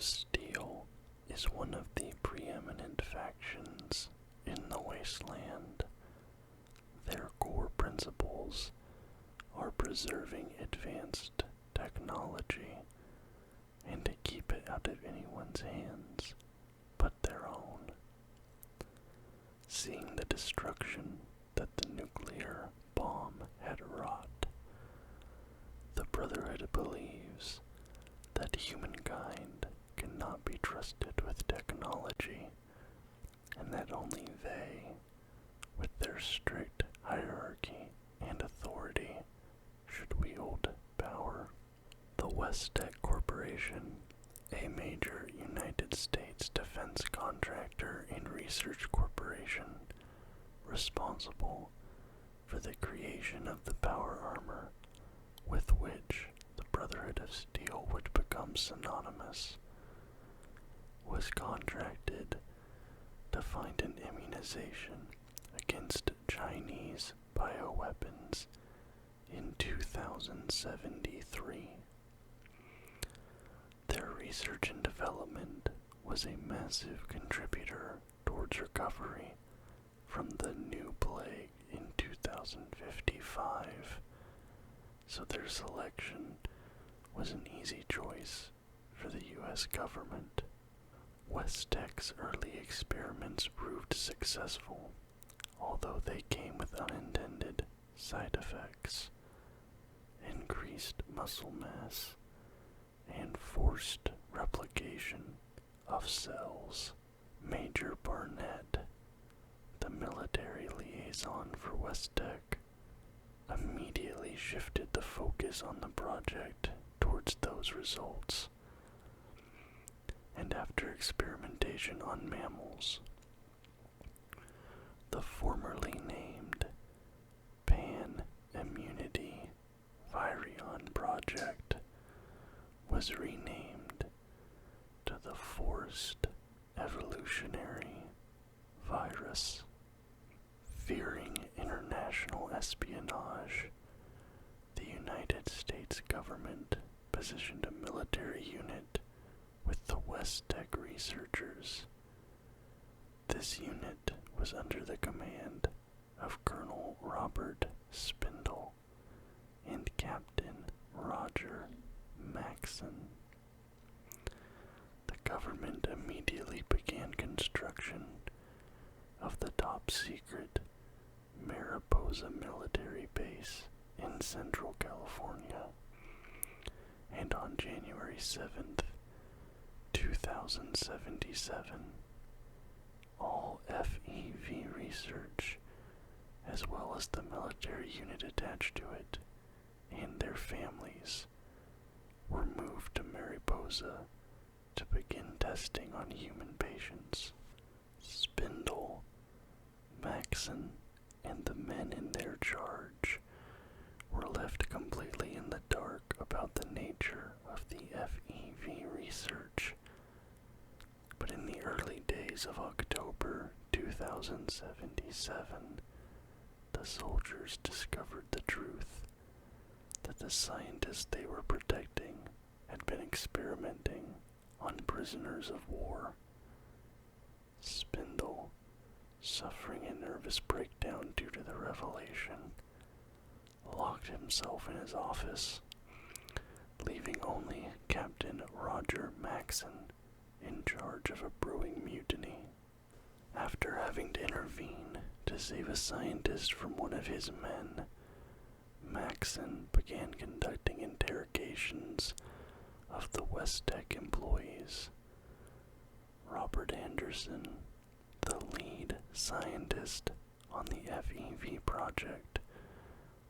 Steel is one of the preeminent factions in the Wasteland. Their core principles are preserving advanced technology and to keep it out of anyone's hands but their own. Seeing the destruction that the nuclear bomb had wrought, the Brotherhood believes that humankind cannot be trusted with technology, and that only they, with their strict hierarchy and authority, should wield power. The Westech Corporation, a major United States defense contractor and research corporation responsible for the creation of the power armor with which the Brotherhood of Steel would become synonymous, was contracted to find an immunization against Chinese bioweapons in 2073. Their research and development was a massive contributor towards recovery from the new plague in 2055, so their selection was an easy choice for the U.S. government. Westech's early experiments proved successful, although they came with unintended side effects: increased muscle mass and forced replication of cells. Major Barnett, the military liaison for Westech, immediately shifted the focus on the project towards those results, and after experimentation on mammals, the formerly named Pan-Immunity Virion Project was renamed to the Forced Evolutionary Virus. Fearing international espionage, the United States government positioned a military unit with the Westech researchers. This unit was under the command of Colonel Robert Spindle and Captain Roger Maxson. The government immediately began construction of the top-secret Mariposa military base in Central California, and on January 7th, 2077, all FEV research, as well as the military unit attached to it and their families, were moved to Mariposa to begin testing on human patients. Spindle, Maxson, and the men in their charge were left completely in the dark about the nature of the FEV research. But in the early days of October 2077, the soldiers discovered the truth that the scientists they were protecting had been experimenting on prisoners of war. Spindle, suffering a nervous breakdown due to the revelation, locked himself in his office, leaving only Captain Roger Maxson in charge of a brewing mutiny. After having to intervene to save a scientist from one of his men, Maxson began conducting interrogations of the Westech employees. Robert Anderson, the lead scientist on the FEV project,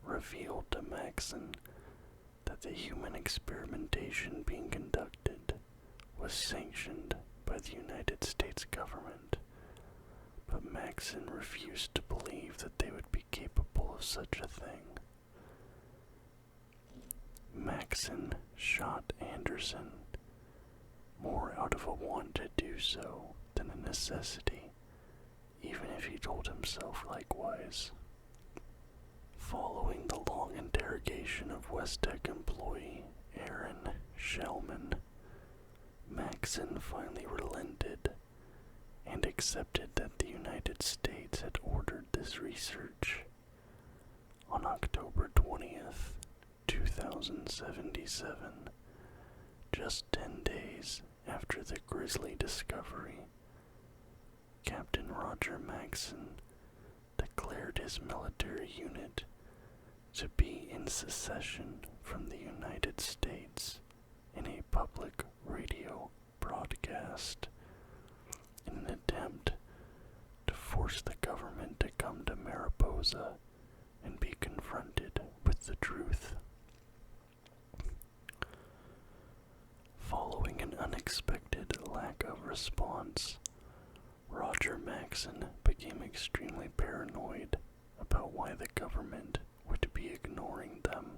revealed to Maxson that the human experimentation being conducted was sanctioned by the United States government, but Maxson refused to believe that they would be capable of such a thing. Maxson shot Anderson, more out of a want to do so than a necessity, even if he told himself likewise. Following the long interrogation of Westech employee Aaron Shellman, Maxson Maxson finally relented and accepted that the United States had ordered this research. On October 20th, 2077, just 10 days after the grisly discovery, Captain Roger Maxson declared his military unit to be in secession from the United States in a public radio broadcast in an attempt to force the government to come to Mariposa and be confronted with the truth. Following an unexpected lack of response, Roger Maxson became extremely paranoid about why the government would be ignoring them.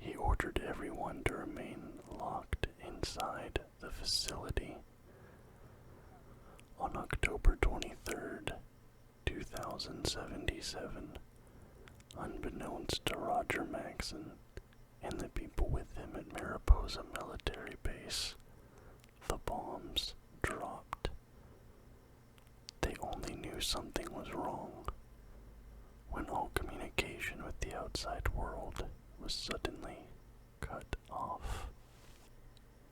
He ordered everyone to remain locked inside the facility. On October 23rd, 2077, unbeknownst to Roger Maxson and the people with him at Mariposa Military Base, the bombs dropped. They only knew something was wrong when all communication with the outside world was suddenly cut off.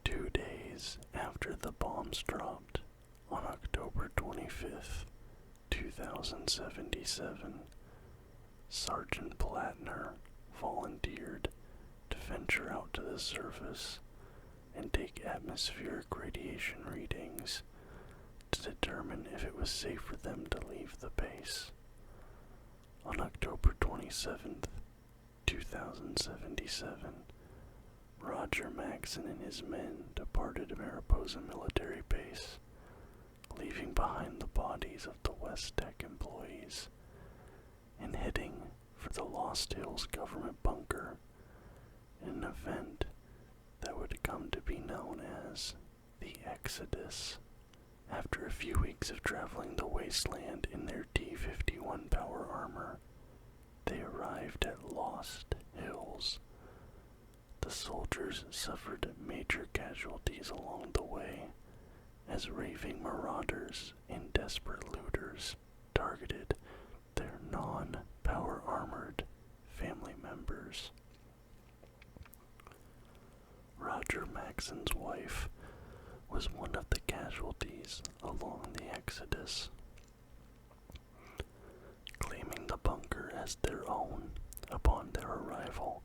2 days after the bombs dropped, on October 25th, 2077, Sergeant Plattner volunteered to venture out to the surface and take atmospheric radiation readings to determine if it was safe for them to leave the base. On October 27th, 2077, Roger Maxson and his men departed Mariposa Military Base, leaving behind the bodies of the West Deck employees and heading for the Lost Hills government bunker in an event that would come to be known as the Exodus. After a few weeks of traveling the wasteland in their T-51 power armor, they arrived at Lost Hills. The soldiers suffered major casualties along the way as raving marauders and desperate looters targeted their non-power armored family members. Roger Maxson's wife was one of the casualties along the Exodus. Claiming the bunker as their own upon their arrival,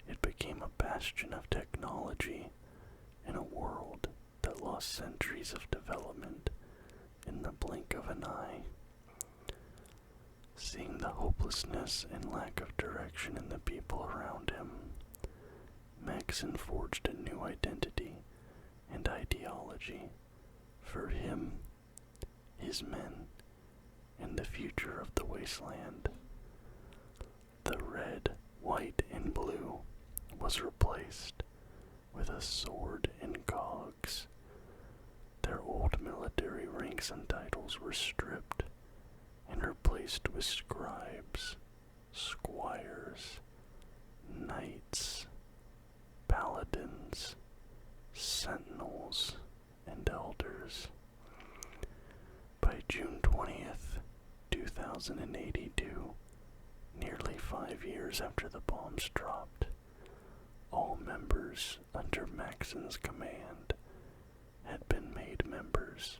it became a bastion of technology in a world that lost centuries of development in the blink of an eye. Seeing the hopelessness and lack of direction in the people around him, Maxson forged a new identity and ideology for him, his men, and the future of the wasteland. The red, white, and blue was replaced with a sword and cogs. Their old military ranks and titles were stripped and replaced with scribes, squires, knights, paladins, sentinels, and elders. By June 20th, 2082, nearly 5 years after the bombs dropped, all members under Maxson's command had been made members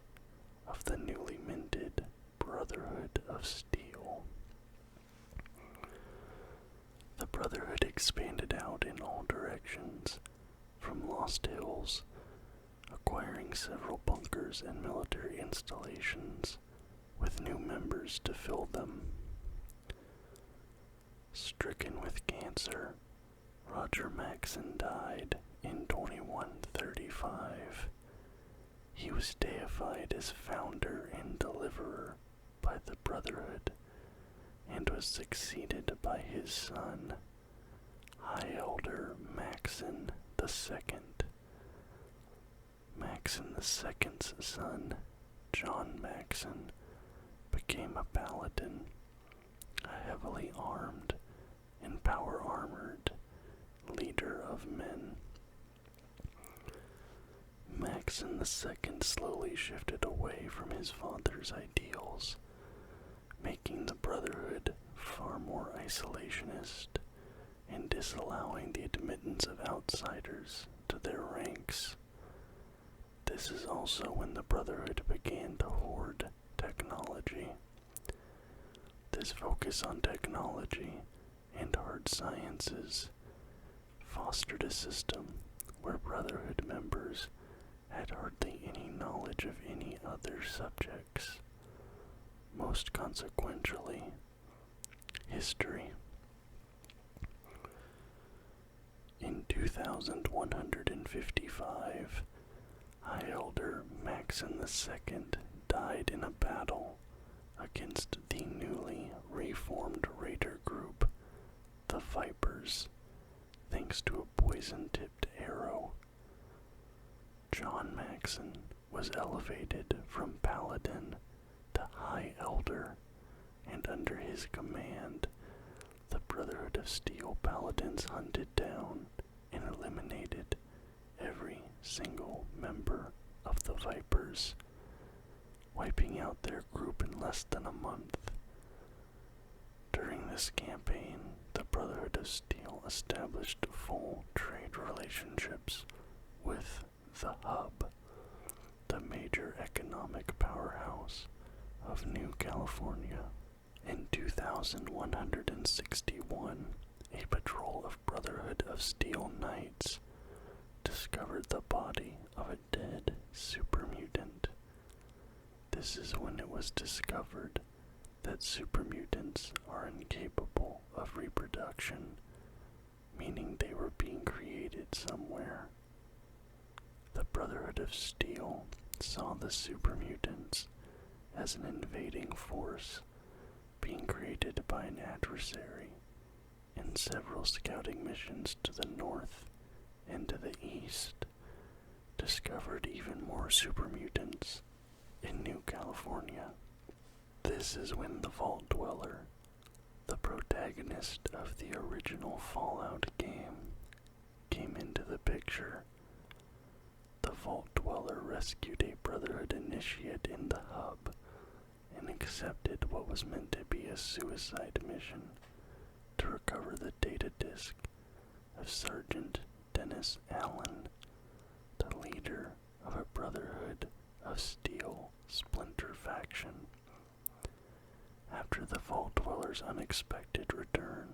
of the newly minted Brotherhood of Steel. The Brotherhood expanded out in all directions, from Lost Hills, acquiring several bunkers and military installations, with new members to fill them. Stricken with cancer, Roger Maxson died in 2135. He was deified as founder and deliverer by the Brotherhood, and was succeeded by his son, High Elder Maxson II. Maxson II's son, John Maxson, became a paladin, a heavily armed and power-armored leader of men. Maxon II slowly shifted away from his father's ideals, making the Brotherhood far more isolationist and disallowing the admittance of outsiders to their ranks. This is also when the Brotherhood began to hoard technology. This focus on technology and hard sciences fostered a system where Brotherhood members had hardly any knowledge of any other subjects. Most consequentially, history. In 2155, High Elder Maxon II died in a battle against the newly reformed raider group, the Vipers, thanks to a poison-tipped arrow. John Maxon was elevated from Paladin to High Elder, and under his command, the Brotherhood of Steel Paladins hunted down and eliminated every single member of the Vipers, wiping out their group in less than a month. During this campaign, the Brotherhood of Steel established full trade relationships with the Hub, the major economic powerhouse of New California. In 2161, a patrol of Brotherhood of Steel Knights discovered the body of a dead super mutant. This is when it was discovered that super mutants are incapable of reproduction, meaning they were being created somewhere. The Brotherhood of Steel saw the super mutants as an invading force being created by an adversary, and several scouting missions to the north and to the east discovered even more super mutants in New California. This is when the Vault Dweller, the protagonist of the original Fallout game, came into the picture. The Vault Dweller rescued a Brotherhood initiate in the Hub and accepted what was meant to be a suicide mission to recover the data disk of Sergeant Dennis Allen, the leader of a Brotherhood of Steel splinter faction. After the Vault Dweller's unexpected return,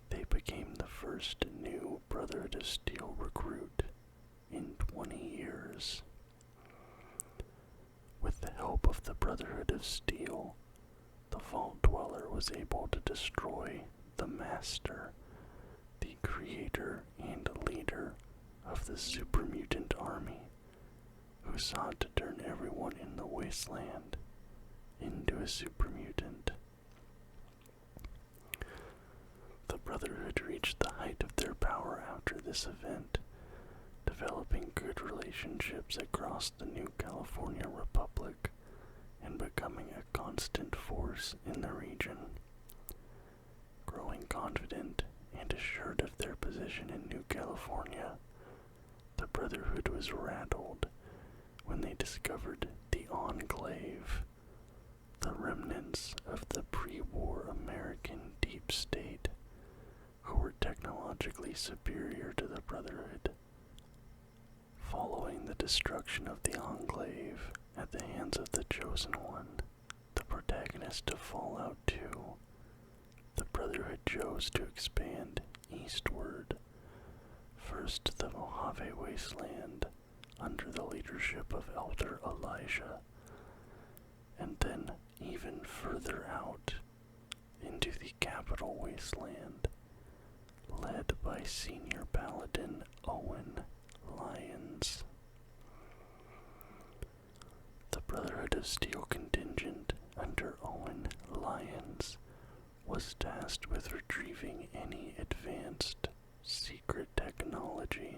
they became the first new Brotherhood of Steel recruit in 20 years. With the help of the Brotherhood of Steel, the Vault Dweller was able to destroy the Master, the creator and leader of the super mutant army, who sought to turn everyone in the wasteland into a super mutant. The Brotherhood reached the height of their power after this event, developing good relationships across the New California Republic and becoming a constant force in the region. Growing confident and assured of their position in New California, the Brotherhood was rattled when they discovered the Enclave, the remnants of the pre-war American deep state, who were technologically superior to the Brotherhood. Following the destruction of the Enclave at the hands of the Chosen One, the protagonist of Fallout 2, the Brotherhood chose to expand eastward, first to the Mojave Wasteland under the leadership of Elder Elijah, and then even further out into the Capital Wasteland, led by Senior Paladin Owen Lyons. The Brotherhood of Steel contingent under Owen Lyons was tasked with retrieving any advanced, secret technology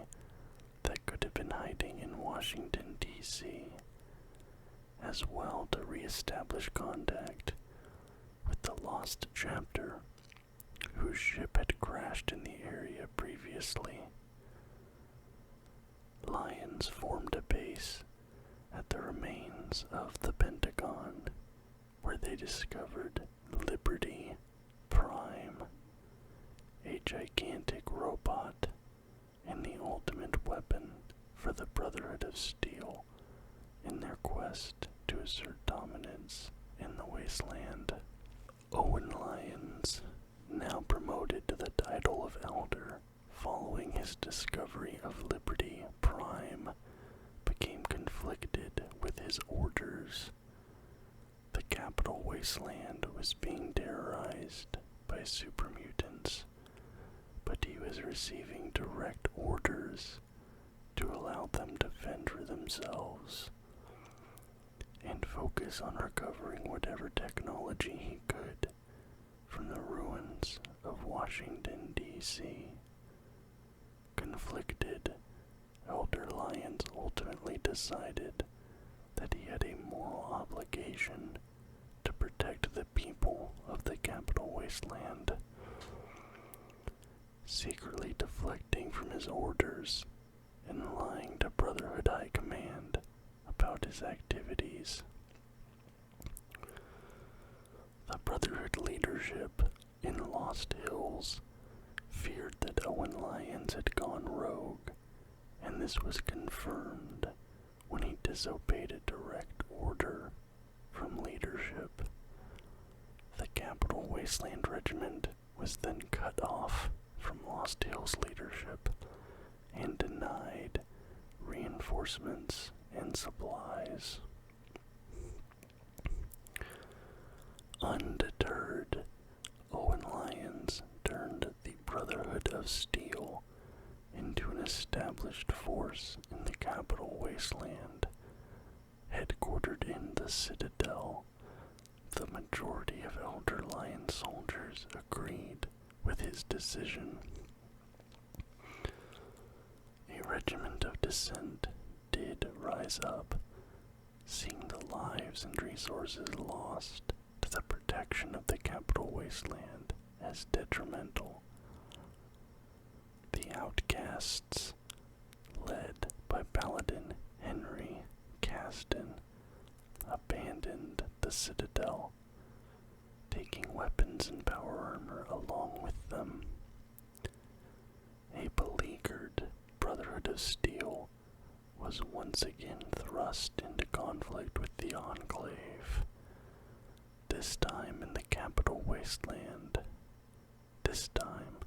that could have been hiding in Washington, D.C., as well to re-establish contact with the Lost Chapter, whose ship had crashed in the area previously. Lyons formed a base ruins of the Pentagon, where they discovered Liberty Prime, a gigantic robot and the ultimate weapon for the Brotherhood of Steel in their quest to assert dominance in the wasteland. Owen Lyons, now promoted to the title of Elder following his discovery of Liberty Prime, became conflicted with his orders. The capital wasteland was being terrorized by super mutants, but he was receiving direct orders to allow them to fend for themselves and focus on recovering whatever technology he could from the ruins of Washington, D.C. Conflicted, Elder Lyons ultimately decided that he had a moral obligation to protect the people of the capital wasteland. Secretly deflecting from his orders and lying to Brotherhood High Command about his activities. The Brotherhood leadership in Lost Hills feared that Owen Lyons had gone rogue, and this was confirmed when he disobeyed a direct order from leadership. The Capital Wasteland Regiment was then cut off from Lost Hills leadership and denied reinforcements and supplies. Undeterred, Owen Lyons turned the Brotherhood of Steel into an established force in the capital wasteland. Headquartered in the Citadel, the majority of Elder Lyons soldiers agreed with his decision. A regiment of dissent did rise up, seeing the lives and resources lost to the protection of the capital wasteland as detrimental. The outcasts, led by Paladin Henry Caston, abandoned the Citadel, taking weapons and power armor along with them. A beleaguered Brotherhood of Steel was once again thrust into conflict with the Enclave, this time in the capital wasteland, this time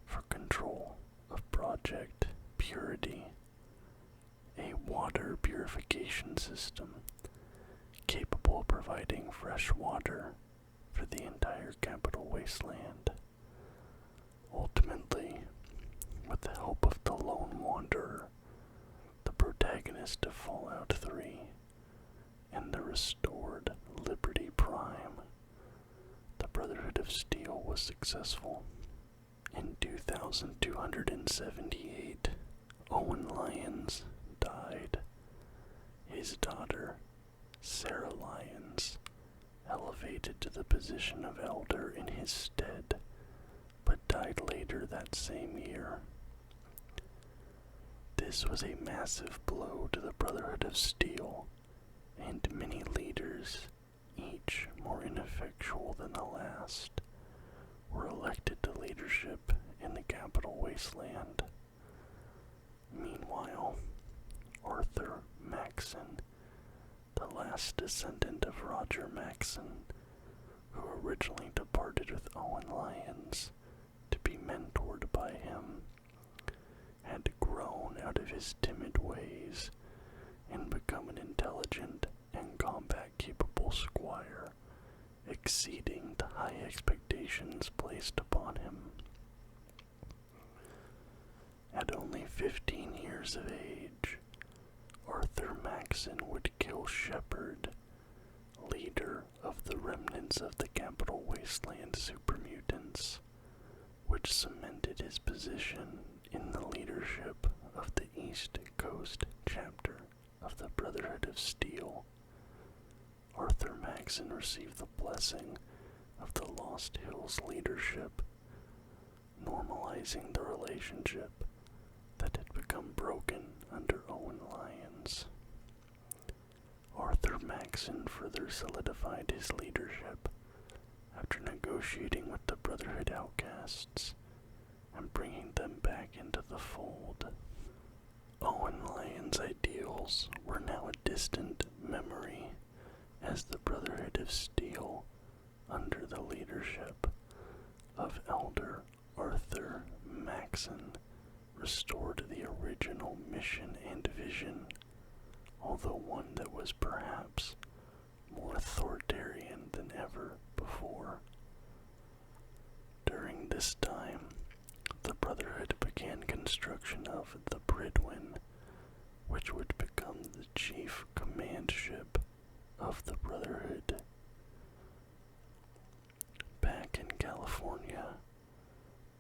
for control of Project Purity, a water purification system capable of providing fresh water for the entire capital wasteland. Ultimately, with the help of the Lone Wanderer, the protagonist of Fallout 3, and the restored Liberty Prime, the Brotherhood of Steel was successful. In 2278, Owen Lyons died. His daughter, Sarah Lyons, elevated to the position of elder in his stead, but died later that same year. This was a massive blow to the Brotherhood of Steel, and many leaders, each more ineffectual than the last, were elected to leadership in the capital wasteland. Meanwhile, Arthur Maxson, the last descendant of Roger Maxson, who originally departed with Owen Lyons to be mentored by him, had grown out of his timid ways and become an intelligent and combat-capable squire, exceeding the high expectations placed upon him. At only 15 years of age, Arthur Maxson would kill Shepard, leader of the remnants of the Capital Wasteland super mutants, which cemented his position in the leadership of the East Coast chapter of the Brotherhood of Steel. Arthur Maxson received the blessing of the Lost Hills leadership, normalizing the relationship that had become broken under Owen Lyons. Arthur Maxon further solidified his leadership after negotiating with the Brotherhood outcasts and bringing them back into the fold. Owen Lyon's ideals were now a distant memory as the Brotherhood of Steel, under the leadership of Elder Arthur Maxon, restored the original mission and vision, although one that was perhaps more authoritarian than ever before. During this time, the Brotherhood began construction of the Bridwin, which would become the chief command ship of the Brotherhood. Back in California,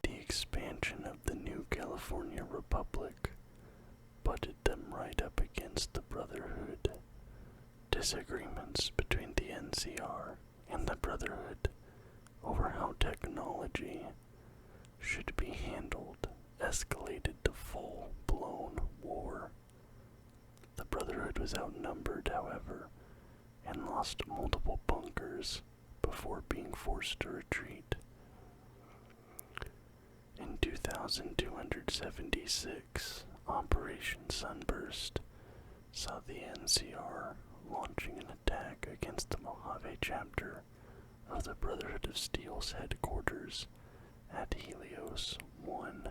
the expansion of the new California Republic butted them right up against the Brotherhood. Disagreements between the NCR and the Brotherhood over how technology should be handled escalated to full-blown war. The Brotherhood was outnumbered, however, and lost multiple bunkers before being forced to retreat. In 2276, Operation Sunburst saw the NCR launching an attack against the Mojave chapter of the Brotherhood of Steel's headquarters at Helios 1.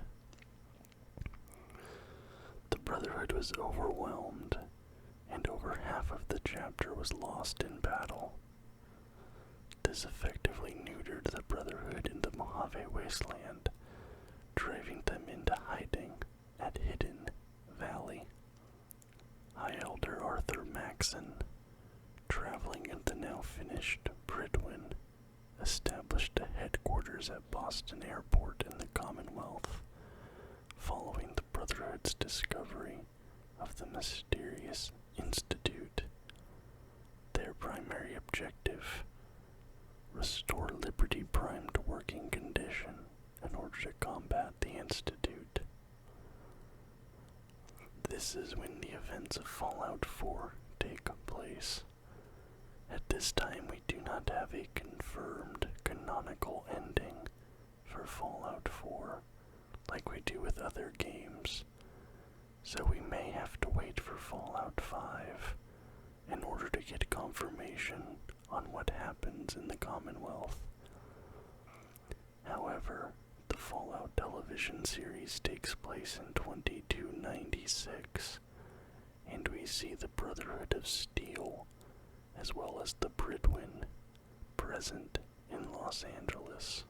The Brotherhood was overwhelmed, and over half of the chapter was lost in battle. This effectively neutered the Brotherhood in the Mojave wasteland, driving them into hiding at Hidden Valley. High Elder Arthur Maxon, traveling in the now finished Bridwin, established a headquarters at Boston Airport in the Commonwealth, following the Brotherhood's discovery of the mysterious Institute. Their primary objective: restore Liberty Prime to working condition in order to combat the Institute. This is when the events of Fallout 4 take place. At this time, we do not have a confirmed canonical ending for Fallout 4 like we do with other games, so we may have to wait for Fallout 5 in order to get confirmation on what happens in the Commonwealth. However, the Fallout television series takes place in 2296, and we see the Brotherhood of Steel, as well as the Bridwin, present in Los Angeles.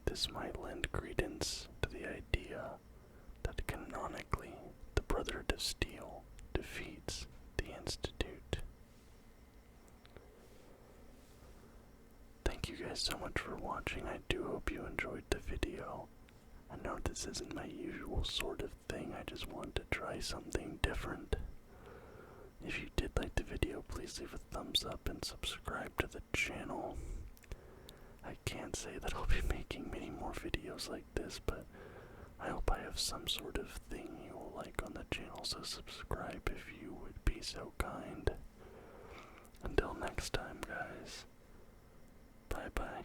This might lend credence to the idea that canonically the Brotherhood of Steel defeats the Institute. Thank you guys so much for watching. I do hope you enjoyed the video. I know this isn't my usual sort of thing, I just wanted to try something different. If you did like the video, please leave a thumbs up and subscribe to the channel. I can't say that I'll be making many more videos like this, but I hope I have some sort of thing you will like on the channel, so subscribe if you would be so kind. Until next time, guys. Bye-bye.